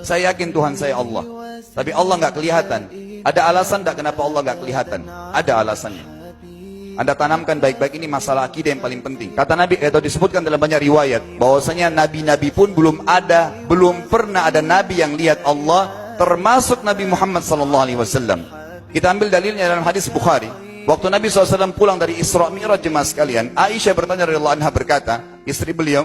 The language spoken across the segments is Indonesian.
Saya yakin Tuhan saya Allah. Tapi Allah nggak kelihatan. Ada alasan tak kenapa Allah nggak kelihatan? Ada alasannya. Anda tanamkan baik-baik, ini masalah akidah yang paling penting. Kata Nabi, atau disebutkan dalam banyak riwayat, bahwasanya nabi-nabi pun belum pernah ada nabi yang lihat Allah, termasuk Nabi Muhammad SAW. Kita ambil dalilnya dalam hadis Bukhari. Waktu Nabi SAW pulang dari Isra Mi'raj, jemaah sekalian, Aisyah bertanya radhiyallahu anha, berkata, istri beliau,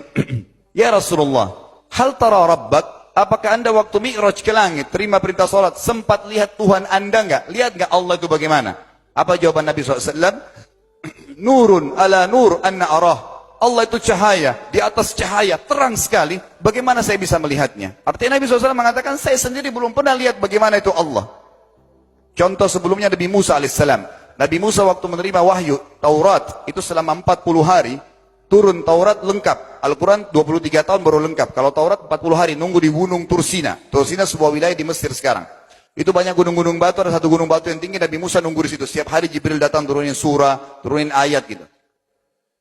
ya Rasulullah, hal tara rabbak? Apakah anda waktu Mi'raj ke langit, terima perintah salat, sempat lihat Tuhan anda enggak? Lihat enggak Allah itu bagaimana? Apa jawaban Nabi SAW? Nurun ala nur anna arah. Allah itu cahaya, di atas cahaya, terang sekali. Bagaimana saya bisa melihatnya? Artinya Nabi SAW mengatakan, saya sendiri belum pernah lihat bagaimana itu Allah. Contoh sebelumnya Nabi Musa alaihissalam. Nabi Musa waktu menerima wahyu Taurat, itu selama 40 hari, turun Taurat lengkap. Al-Quran 23 tahun baru lengkap. Kalau Taurat 40 hari, nunggu di gunung Tursina. Tursina sebuah wilayah di Mesir sekarang. Itu banyak gunung-gunung batu, ada satu gunung batu yang tinggi, Nabi Musa nunggu di situ. Setiap hari Jibril datang turunin surah, turunin ayat gitu.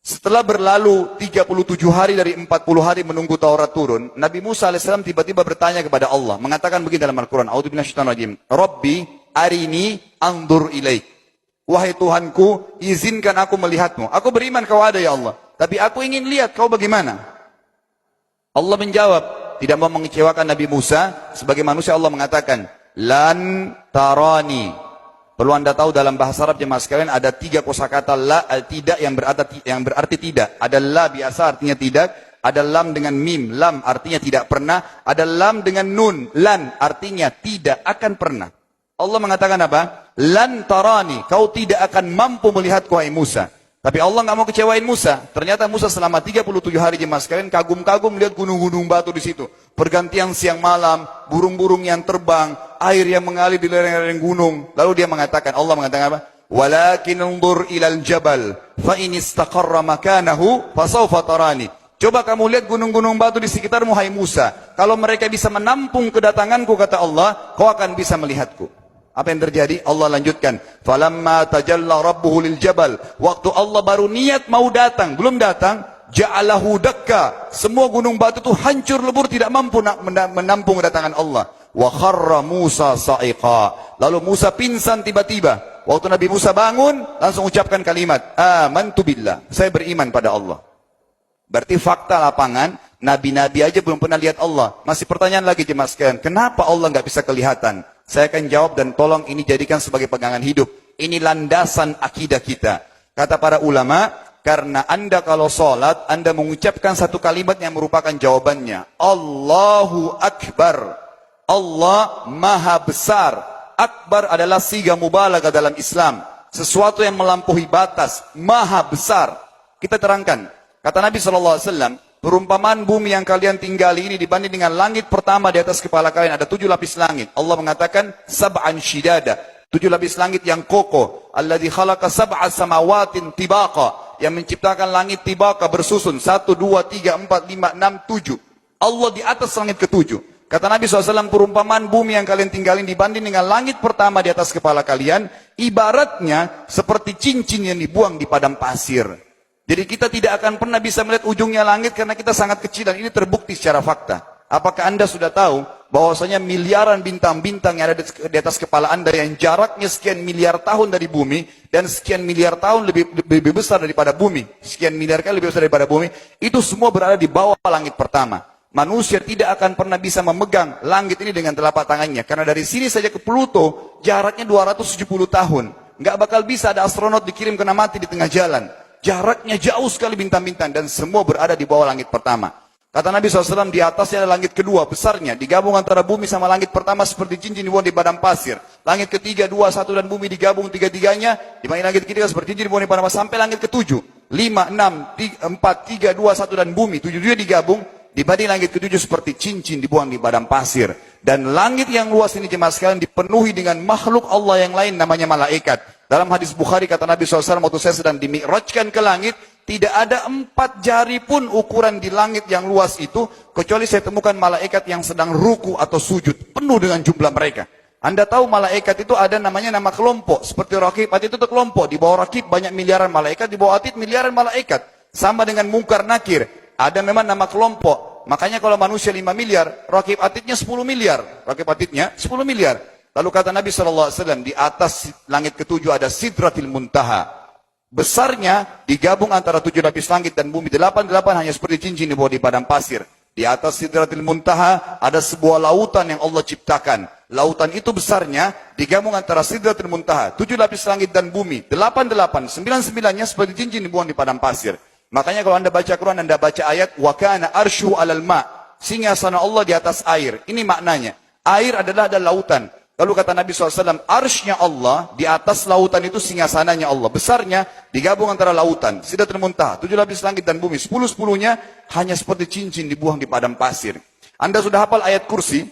Setelah berlalu 37 hari dari 40 hari menunggu Taurat turun, Nabi Musa alaihissalam tiba-tiba bertanya kepada Allah, mengatakan begini dalam Al-Quran, A'udzu minasyaitonir rajim, Rabbi arini anzur ilaik. Wahai Tuhanku, izinkan aku melihatmu. Aku beriman kau ada ya Allah, tapi aku ingin lihat kau bagaimana. Allah menjawab, tidak mau mengecewakan Nabi Musa, sebagai manusia Allah mengatakan, lan tarani. Perlu anda tahu dalam bahasa Arab jemaah sekalian ada 3 kosakata la, tidak yang berarti tidak. Ada la biasa artinya tidak, ada lam dengan mim, lam artinya tidak pernah, ada lam dengan nun, lan artinya tidak akan pernah. Allah mengatakan apa? Lan tarani, kau tidak akan mampu melihatku wahai Musa. Tapi Allah nggak mau kecewain Musa. Ternyata Musa selama 37 hari jemaah sekalian kagum-kagum lihat gunung-gunung batu di situ. Pergantian siang malam, burung-burung yang terbang, air yang mengalir di lereng-lereng gunung. Lalu dia mengatakan, Allah mengatakan apa? Walakin unzur ilal jabal, fa in istaqarra makanahu fasawfa tarani. Coba kamu lihat gunung-gunung batu di sekitarmu hai Musa. Kalau mereka bisa menampung kedatanganku kata Allah, kau akan bisa melihatku. Apa yang terjadi? Allah lanjutkan. Falamma tajalla rabbuhu lil jabal. Waktu Allah baru niat mau datang, belum datang, ja'alahu dakka. Semua gunung batu itu hancur lebur, tidak mampu menampung kedatangan Allah. Wa kharra Musa sa'iqa. Lalu Musa pingsan tiba-tiba. Waktu Nabi Musa bangun, langsung ucapkan kalimat, amantu billah. Saya beriman pada Allah. Berarti fakta lapangan, nabi-nabi aja belum pernah lihat Allah. Masih pertanyaan lagi jemaah sekalian, kenapa Allah nggak bisa kelihatan? Saya akan jawab dan tolong ini jadikan sebagai pegangan hidup. Ini landasan akidah kita. Kata para ulama, karena anda kalau sholat, anda mengucapkan satu kalimat yang merupakan jawabannya. Allahu Akbar. Allah Maha Besar. Akbar adalah siga mubalaghah dalam Islam. Sesuatu yang melampaui batas. Maha Besar. Kita terangkan. Kata Nabi SAW, perumpamaan bumi yang kalian tinggali ini dibanding dengan langit pertama di atas kepala kalian ada 7 lapis langit. Allah mengatakan sab'an shidada, 7 lapis langit yang kokoh. Alladzi khalaqa sab'a samawatin tibaqa, yang menciptakan langit tibaqa bersusun 1 2 3 4 5 6 7. Allah di atas langit ke-7. Kata Nabi SAW, perumpamaan bumi yang kalian tinggalin dibanding dengan langit pertama di atas kepala kalian, ibaratnya seperti cincin yang dibuang di padang pasir. Jadi kita tidak akan pernah bisa melihat ujungnya langit karena kita sangat kecil, dan ini terbukti secara fakta. Apakah anda sudah tahu bahwasanya miliaran bintang-bintang yang ada di atas kepala anda yang jaraknya sekian miliar tahun dari bumi dan sekian miliar tahun lebih besar daripada bumi, sekian miliar kali lebih besar daripada bumi, itu semua berada di bawah langit pertama. Manusia tidak akan pernah bisa memegang langit ini dengan telapak tangannya karena dari sini saja ke Pluto jaraknya 270 tahun. Nggak bakal bisa ada astronot dikirim kena mati di tengah jalan. Jaraknya jauh sekali bintang-bintang dan semua berada di bawah langit pertama. Kata Nabi SAW, di atasnya ada langit kedua besarnya, digabung antara bumi sama langit pertama seperti cincin dibuang di padang pasir. Langit ketiga, 2, 1 dan bumi digabung tiga-tiganya, dibanding langit ketiga seperti cincin dibuang di padang pasir sampai langit ketujuh. 5, 6, 4, 3, 2, 1 dan bumi, 7 digabung, dibanding langit ketujuh seperti cincin dibuang di padang pasir. Dan langit yang luas ini jemaah sekalian dipenuhi dengan makhluk Allah yang lain namanya malaikat. Dalam hadis Bukhari kata Nabi SAW, waktu saya sedang dimi'rajkan ke langit, tidak ada 4 jari pun ukuran di langit yang luas itu, kecuali saya temukan malaikat yang sedang ruku atau sujud, penuh dengan jumlah mereka. Anda tahu malaikat itu ada namanya nama kelompok, seperti Rakib, Atid itu kelompok, di bawah Rakib banyak miliaran malaikat, di bawah Atid miliaran malaikat. Sama dengan Munkar Nakir, ada memang nama kelompok. Makanya kalau manusia 5 miliar, rakib atidnya 10 miliar. Rakib atidnya 10 miliar. Lalu kata Nabi SAW, di atas langit ketujuh ada Sidratil Muntaha. Besarnya digabung antara 7 lapis langit dan bumi. 8 hanya seperti cincin di bawah di padang pasir. Di atas Sidratil Muntaha ada sebuah lautan yang Allah ciptakan. Lautan itu besarnya digabung antara Sidratil Muntaha, 7 lapis langit dan bumi. 8, 9-9-nya seperti cincin dibuang di padang pasir. Makanya kalau Anda baca Quran, Anda baca ayat wa kana arsyu 'alal ma'. Singgasana Allah di atas air. Ini maknanya. Air adalah ada lautan. Lalu kata Nabi SAW, arsy-nya Allah di atas lautan itu singgasananya Allah. Besarnya digabung antara lautan, Sidratul Muntaha, 7 lapis langit dan bumi. 10-10-nya hanya seperti cincin dibuang di padang pasir. Anda sudah hafal ayat kursi?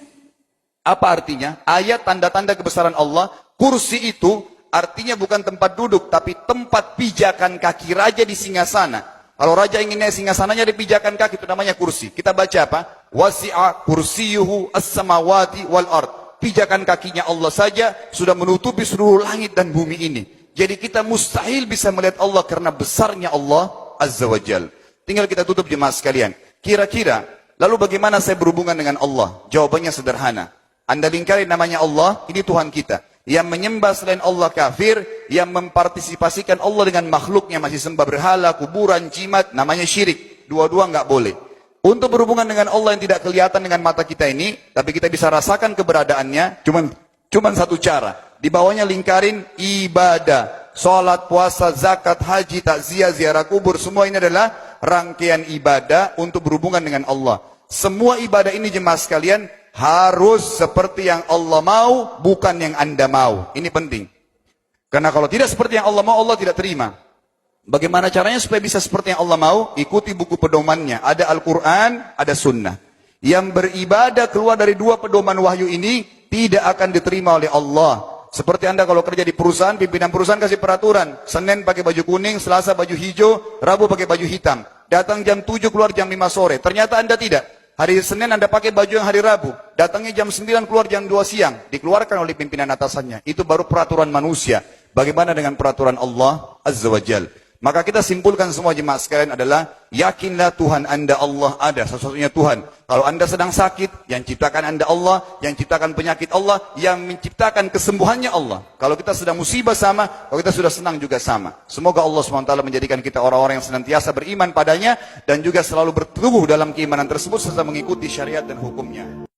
Apa artinya? Ayat tanda-tanda kebesaran Allah. Kursi itu artinya bukan tempat duduk, tapi tempat pijakan kaki raja di singgasana. Kalau raja ingin naik singgasananya di pijakan kaki, itu namanya kursi. Kita baca apa? Wasi'a kursiyuhu as-samawati wal ard. Pijakan kakinya Allah saja sudah menutupi seluruh langit dan bumi ini. Jadi kita mustahil bisa melihat Allah karena besarnya Allah Azza wa Jal. Tinggal kita tutup jemaah sekalian. Kira-kira, lalu bagaimana saya berhubungan dengan Allah? Jawabannya sederhana. Anda lingkari namanya Allah, ini Tuhan kita. Yang menyembah selain Allah kafir, yang mempartisipasikan Allah dengan makhluknya, masih sembah berhala, kuburan, jimat, namanya syirik. Dua-dua nggak boleh. Untuk berhubungan dengan Allah yang tidak kelihatan dengan mata kita ini, tapi kita bisa rasakan keberadaannya, cuman satu cara. Di bawahnya lingkarin ibadah. Salat, puasa, zakat, haji, takziah, ziarah kubur, semua ini adalah rangkaian ibadah untuk berhubungan dengan Allah. Semua ibadah ini jemaah sekalian, harus seperti yang Allah mau, bukan yang Anda mau. Ini penting. Karena kalau tidak seperti yang Allah mau, Allah tidak terima. Bagaimana caranya supaya bisa seperti yang Allah mau? Ikuti buku pedomannya. Ada Al-Quran, ada Sunnah. Yang beribadah keluar dari 2 pedoman wahyu ini, tidak akan diterima oleh Allah. Seperti Anda kalau kerja di perusahaan, pimpinan perusahaan kasih peraturan. Senin pakai baju kuning, Selasa baju hijau, Rabu pakai baju hitam. Datang jam 7, keluar jam 5 sore. Ternyata Anda tidak. Hari Senin Anda pakai baju yang hari Rabu. Datangnya jam 9, keluar jam 2 siang. Dikeluarkan oleh pimpinan atasannya. Itu baru peraturan manusia. Bagaimana dengan peraturan Allah Azza wa Jal? Maka kita simpulkan semua jemaah sekalian adalah, yakinlah Tuhan Anda Allah ada, satu-satunya Tuhan. Kalau Anda sedang sakit, yang ciptakan Anda Allah, yang ciptakan penyakit Allah, yang menciptakan kesembuhannya Allah. Kalau kita sedang musibah sama, kalau kita sudah senang juga sama. Semoga Allah SWT menjadikan kita orang-orang yang senantiasa beriman padanya, dan juga selalu bertumbuh dalam keimanan tersebut, serta mengikuti syariat dan hukumnya.